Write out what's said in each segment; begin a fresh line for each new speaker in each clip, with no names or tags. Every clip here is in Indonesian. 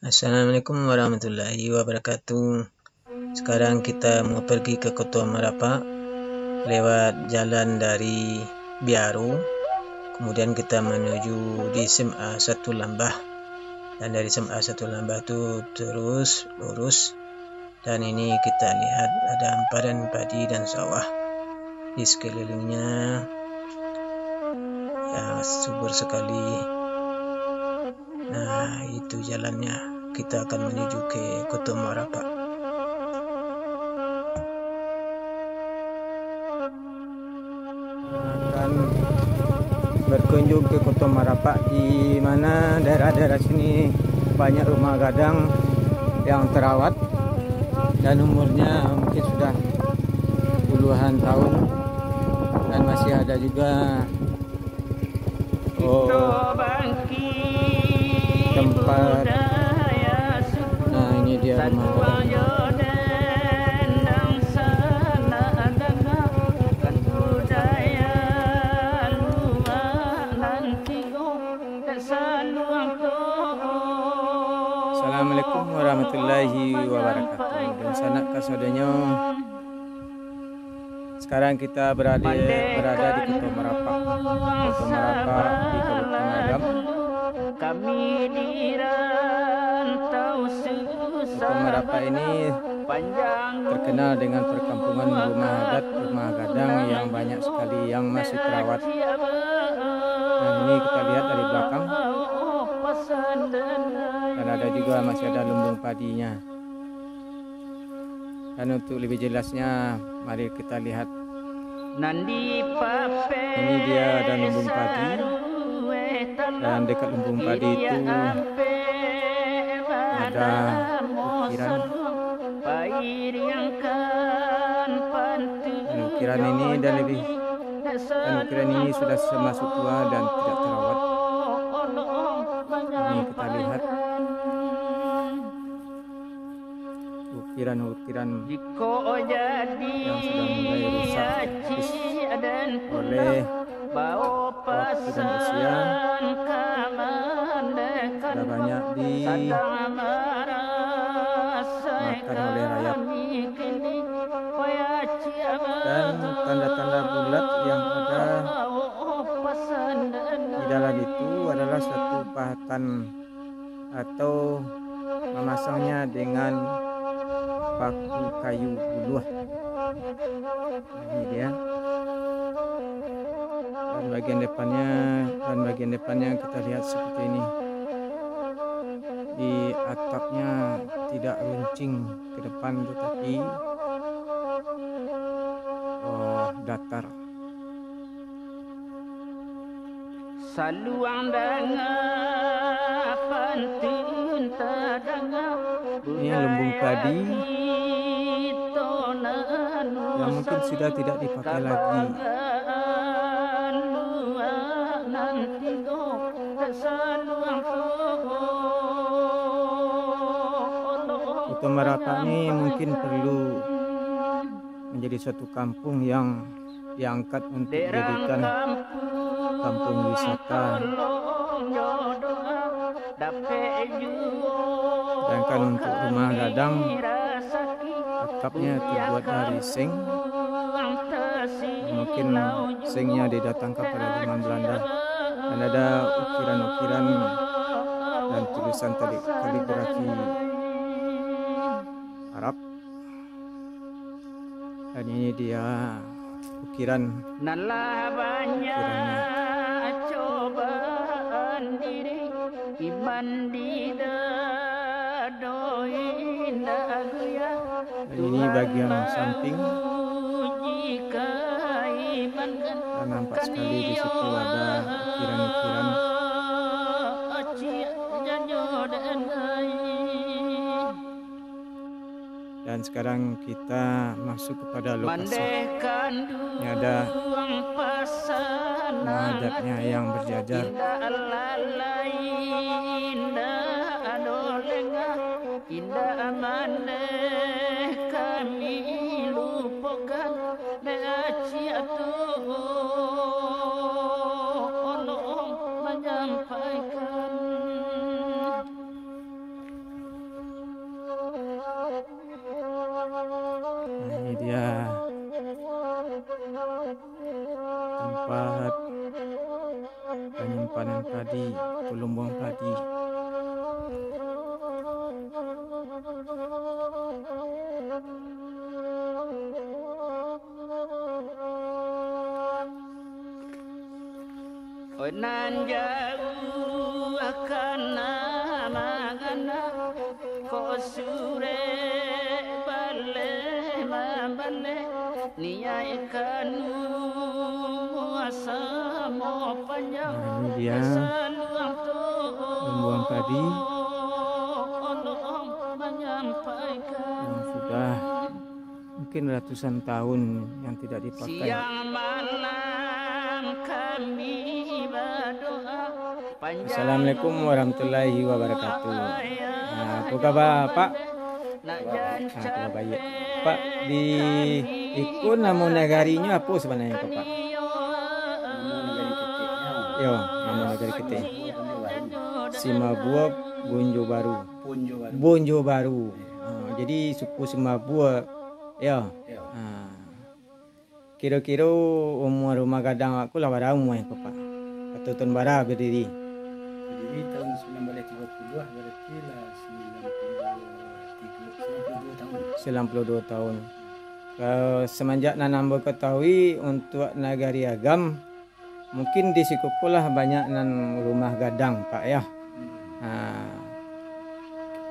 Assalamualaikum warahmatullahi wabarakatuh. Sekarang kita mau pergi ke Kota Marapak lewat jalan dari Biaru. Kemudian kita menuju di SMA 1 Lambah. Dan dari SMA 1 Lambah itu terus lurus. Dan ini kita lihat ada hamparan padi dan sawah di sekelilingnya. Ya, subur sekali. Nah, itu jalannya. Kita akan menuju ke Kota Marapak. Akan berkunjung ke Kota Marapak, di mana daerah-daerah sini banyak rumah gadang yang terawat dan umurnya mungkin sudah puluhan tahun, dan masih ada juga tempat. Nah, ini dia rumah gadang. Assalamualaikum warahmatullahi wabarakatuh. Dan sanak kasodanya, sekarang kita berada di Kota Marapak. Kota Marapak di Kabupaten Agam. Kota Marapak ini terkenal dengan perkampungan rumah adat, rumah gadang yang banyak sekali yang masih terawat. Nah, ini kita lihat dari belakang. Dan ada juga masih ada lumbung padinya. Dan untuk lebih jelasnya, mari kita lihat. Ini dia ada lumbung padi. Dan dekat lumbung padi itu ada ukiran. Ukiran ini ukiran ini sudah termasuk tua dan tidak terawat. Ini kita lihat ukiran-ukiran yang sudah mulai rusak oleh waktu dan usia. Sudah banyak dimakan oleh rayap. Dan tanda-tanda bulat yang ada di dalam itu adalah suatu pahatan atau memasangnya dengan paku kayu buluh. Ini dia. Dan bagian depannya kita lihat seperti ini. Di atapnya tidak runcing ke depan, tetapi datar. Ini lumbung padi yang mungkin sudah tidak dipakai lagi. Kota Marapak ini mungkin perlu menjadi suatu kampung yang diangkat untuk dijadikan kampung wisata. Sedangkan untuk rumah gadang, atapnya terbuat dari seng. Mungkin sengnya didatangkan pada zaman Belanda. Dan ada ukiran-ukiran dan tulisan kaligrafi Arab. Dan ini dia ukirannya. Dan ini bagian samping. Dan nampak sekali di situ ada ukiran-ukiran. Dan sekarang kita masuk kepada lokasi. Ini ada rumah adatnya yang berjajar.
Oi nan jauh akan magana ko sure bale mambale niai kanu asamo panjang.
Nah, ini dia membuang padi yang sudah mungkin ratusan tahun yang tidak dipakai.
Siang malam kami berdoa.
Assalamualaikum warahmatullahi wabarakatuh. Nah, apa kabar Pak? Kabar baik. Pak, di ikut nama negarinya apa sebenarnya Pak? Yo, nama negari kita. Simabua Bonjo Baru. Bonjo Baru. Jadi suku Simabua ya. Kira-kira umur rumah gadang aku lah berapa umur ya Pak? Atau tahun berapa berdiri?
Berdiri tahun 1932 berarti lah
92 tahun. Semenjak nanam ketahui untuk negari Agam, mungkin di Sikupulah banyak nan rumah gadang Pak ya.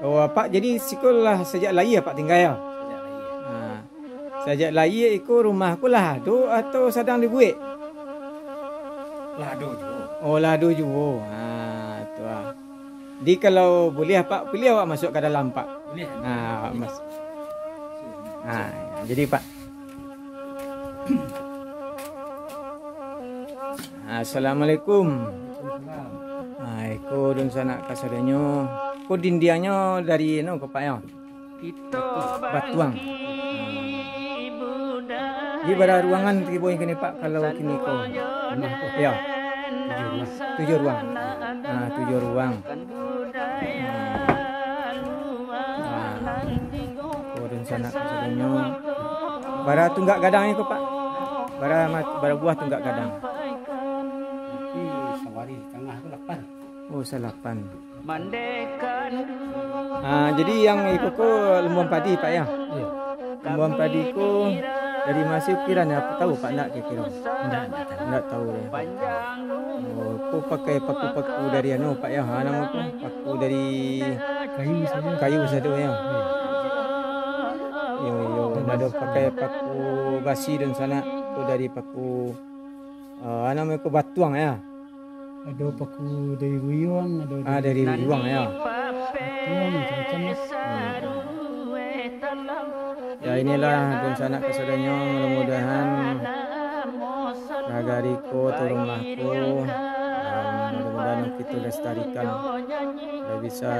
Oh Pak, jadi Sikulah sejak lahir Pak tinggal ya? Sejak lahir ikut rumahku lah tu atau sedang dibuat?
Lado juga.
Oh lado juga. Tu ah. Di kalau boleh Pak, pilih awak masuk ke dalam Pak.
Boleh.
Mas. Jadi Pak. Assalamualaikum. Iko dun sana kasadanyo. Ko dindianyo dari no Pak ya? Batuang. Di bara ruangan tibo yang kini Pak kalau kini ko. Ya. 7 ruang. 7 ruang. Ko dun sana kasadanyo. Bara tunggak gadang ko Pak. Bara buah tunggak gadang.
Tapi sawari tengah tu 8.
Oh, 8. Jadi yang ikut ko lembuan padi Pak ya?
Iya.
Lembuan padi ko dari masih kiranya apa tahu Pak nak kira? Enggak tahu ya. Oh, ko pakai paku-paku dari anu Pak ya? Nama ko paku dari
Kayu saja.
kayu saja ya. Yo, ada pakai paku basi dan sana ko dari paku nama ko batuang ya.
Ada paku dari Ruyuang, ada
Dari ruang ya.
Ruyuang macam-macam.
Ya inilah dan sana kesadanya mudah-mudahan nagariko atau rumahku mudah-mudahan kita lestarikan dan bisa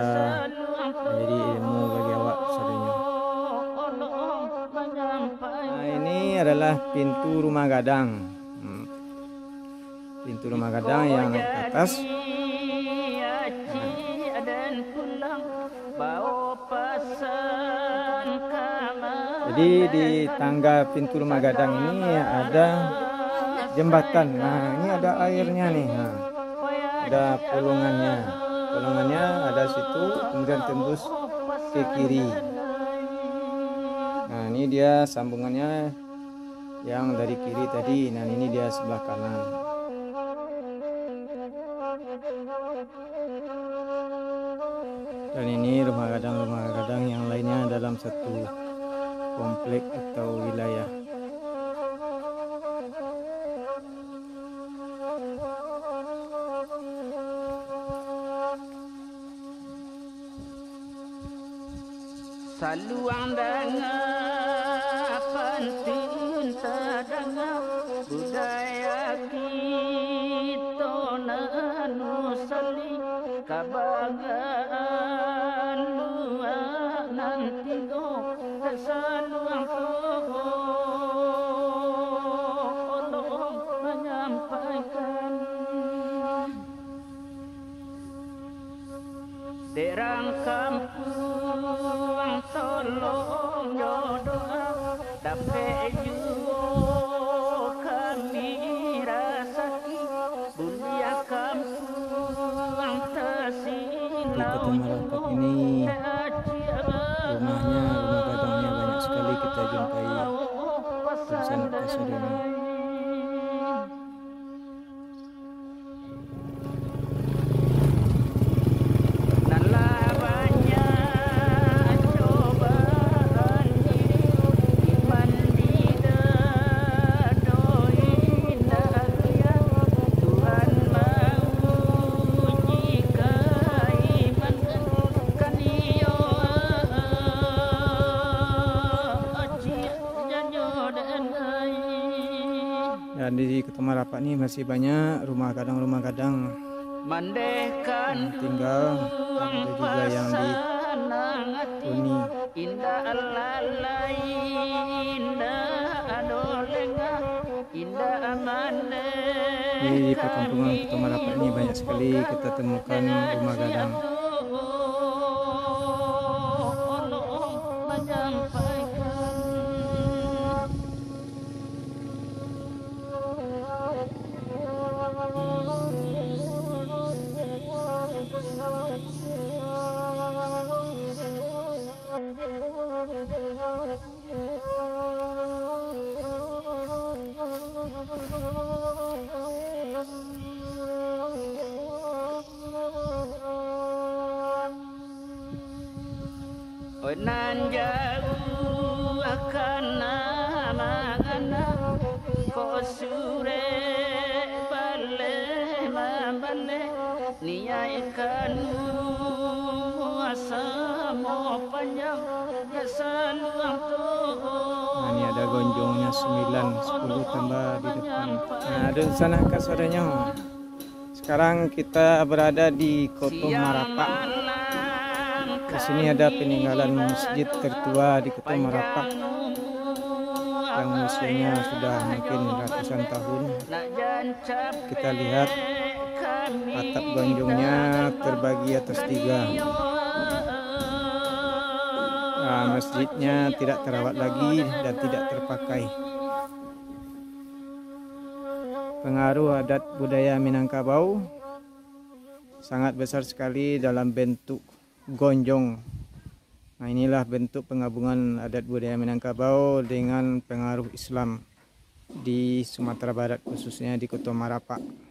menjadi ilmu bagi awak kesadanya. Ini adalah pintu rumah gadang. Pintu rumah gadang yang naik ke atas. Jadi di tangga pintu rumah gadang ini ada jembatan. Nah, ini ada airnya nih. Ada pulungannya. Pulungannya ada situ, kemudian tembus ke kiri. Nah, ini dia sambungannya yang dari kiri tadi. Nah, ini dia sebelah kanan. Dan ini rumah gadang yang lainnya dalam satu komplek atau wilayah.
Saluang dengan penting terdengar budaya kita nanu sali kabagaan luar nanti go tersaluang tolong menyampaikan derang kampung tolong doa dapat juga kami rasaki bulia kampung tersilau
Di Kota Marapat ini rumah gadangnya banyak sekali kita jumpai di sana kesadanya. Marapak ini masih banyak rumah gadang yang tinggal, dan ada juga yang dihuni. Di perkampungan Kota Marapak ini banyak sekali kita temukan rumah gadang.
Nan jauh akan nama ko sure bale mambale niaikan muasa mo panjang saluang to.
Nah, ini ada gonjongnya 9, 10 tambah di depan. Nah, ada di sana kak saudaranya. Sekarang kita berada di Kota Marapak. Di sini ada peninggalan masjid tertua di Kota Marapak yang usianya sudah mungkin ratusan tahun. Kita lihat atap gonjongnya terbagi atas 3. Nah, masjidnya tidak terawat lagi dan tidak terpakai. Pengaruh adat budaya Minangkabau sangat besar sekali dalam bentuk gonjong. Nah, inilah bentuk penggabungan adat budaya Minangkabau dengan pengaruh Islam di Sumatera Barat, khususnya di Kota Marapak.